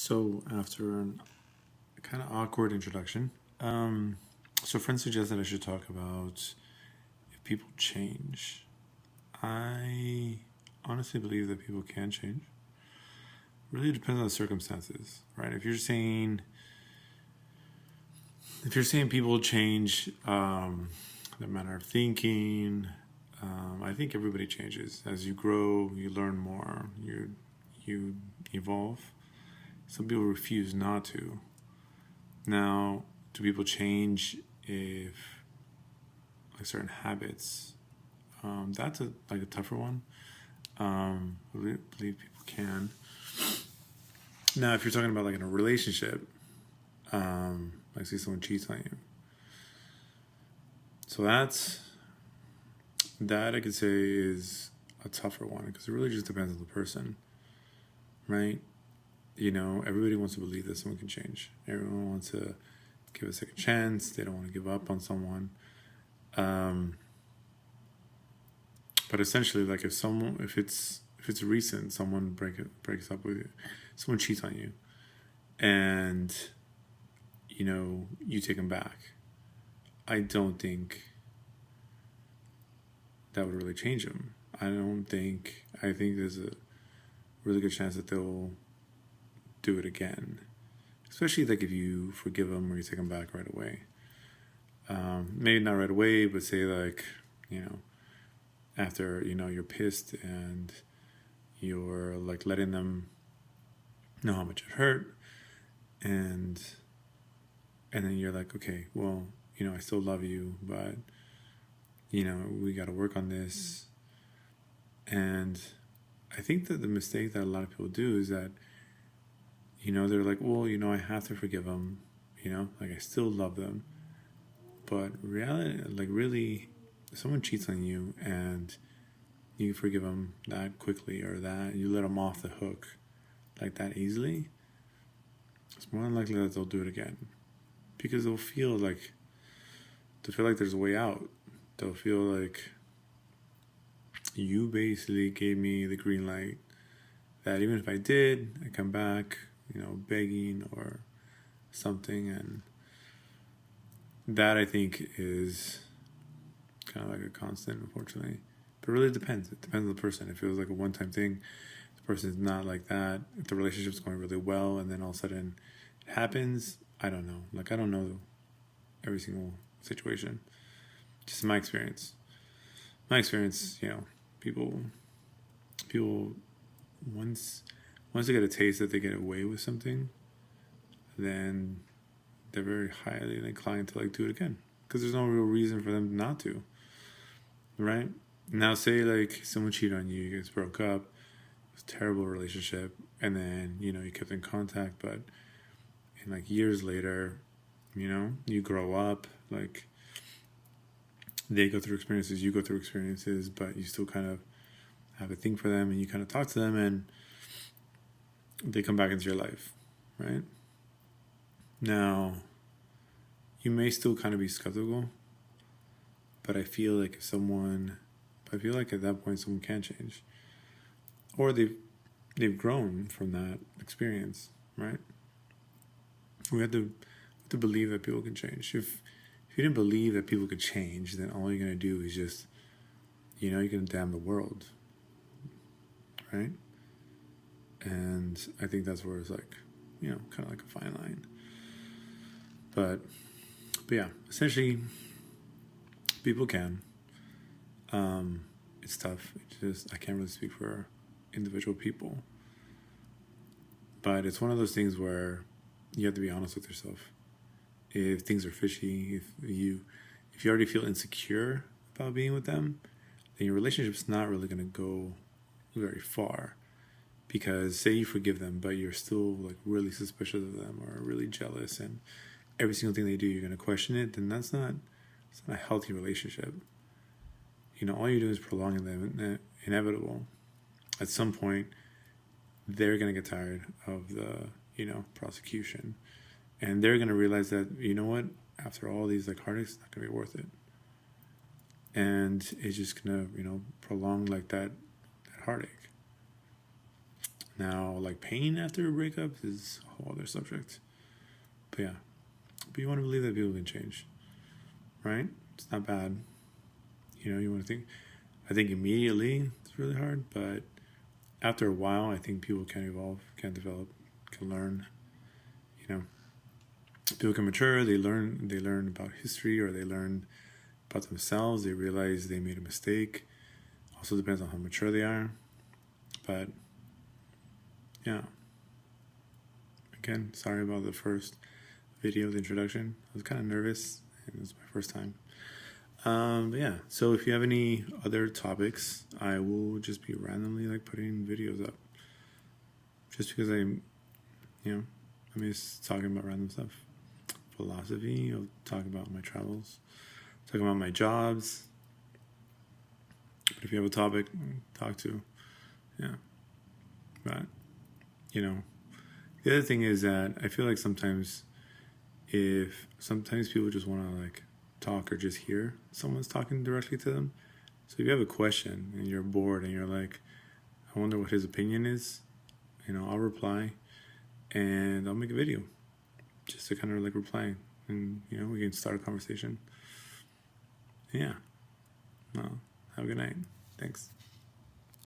So after an kind of awkward introduction, so friends suggested I should talk about if people change. I honestly believe that people can change. Really depends on the circumstances, right? If you're saying people change, the manner of thinking, I think everybody changes as you grow. You learn more. You evolve. Some people refuse not to. Now, do people change if like certain habits? That's a tougher one. I believe people can. Now, if you're talking about like in a relationship, like say someone cheats on you, so that I could say is a tougher one because it really just depends on the person, right? Everybody wants to believe that someone can change. Everyone wants to give a second chance. They don't want to give up on someone. But essentially, like if it's recent, someone breaks up with you, someone cheats on you, and you take them back. I don't think that would really change them. I think there's a really good chance that they'll do it again, especially like if you forgive them or you take them back right away. Maybe not right away, but say like after you're pissed and you're like letting them know how much it hurt, and then you're like, okay, well, I still love you, but we got to work on this. And I think that the mistake that a lot of people do is that they're like, well, I have to forgive them, like I still love them. But reality, like really, if someone cheats on you and you forgive them that quickly, or that you let them off the hook like that easily, it's more than likely that they'll do it again, because they'll feel like there's a way out. They'll feel like you basically gave me the green light that even if I come back, begging or something. And that I think is kind of like a constant, unfortunately. But it really depends. It depends on the person. If it was like a one-time thing, the person's not like that. If the relationship's going really well and then all of a sudden it happens, I don't know. Like, I don't know every single situation. Just my experience. People once they get a taste that they get away with something, then they're very highly inclined to like do it again, because there's no real reason for them not to, right? Now, say like someone cheated on you, you guys broke up, it was a terrible relationship, and then you kept in contact, but in like years later, you grow up, like they go through experiences, you go through experiences, but you still kind of have a thing for them, and you kind of talk to them, and they come back into your life, right? Now, you may still kind of be skeptical, but I feel like at that point someone can change, or they've grown from that experience, right? We have to believe that people can change. If you didn't believe that people could change, then all you're gonna do is just, you're gonna damn the world, right? And I think that's where it's like, kind of like a fine line. But yeah, essentially, people can. It's tough. It's just I can't really speak for individual people. But it's one of those things where you have to be honest with yourself. If things are fishy, if you already feel insecure about being with them, then your relationship's not really going to go very far. Because say you forgive them, but you're still like really suspicious of them or really jealous, and every single thing they do you're going to question it, then it's not a healthy relationship. All you're doing is prolonging the inevitable. At some point, they're going to get tired of the prosecution, and they're going to realize that what, after all these like heartaches, it's not going to be worth it, and it's just going to prolong like that heartache. Now, like pain after a breakup is a whole other subject. But yeah, but you want to believe that people can change, right? It's not bad. You want to think. I think immediately it's really hard, but after a while, I think people can evolve, can develop, can learn. You know, people can mature. They learn about history, or they learn about themselves. They realize they made a mistake. Also depends on how mature they are. But yeah. Again, sorry about the first video, the introduction. I was kind of nervous, and it was my first time. But yeah, so if you have any other topics, I will just be randomly like putting videos up. Just because I'm just talking about random stuff. Philosophy, I'll talk about my travels, talking about my jobs. But if you have a topic, talk to, yeah. But, the other thing is that I feel like sometimes people just want to like talk or just hear someone's talking directly to them. So if you have a question and you're bored and you're like, I wonder what his opinion is, I'll reply and I'll make a video just to kind of like reply, and we can start a conversation. Yeah. Well, have a good night. Thanks.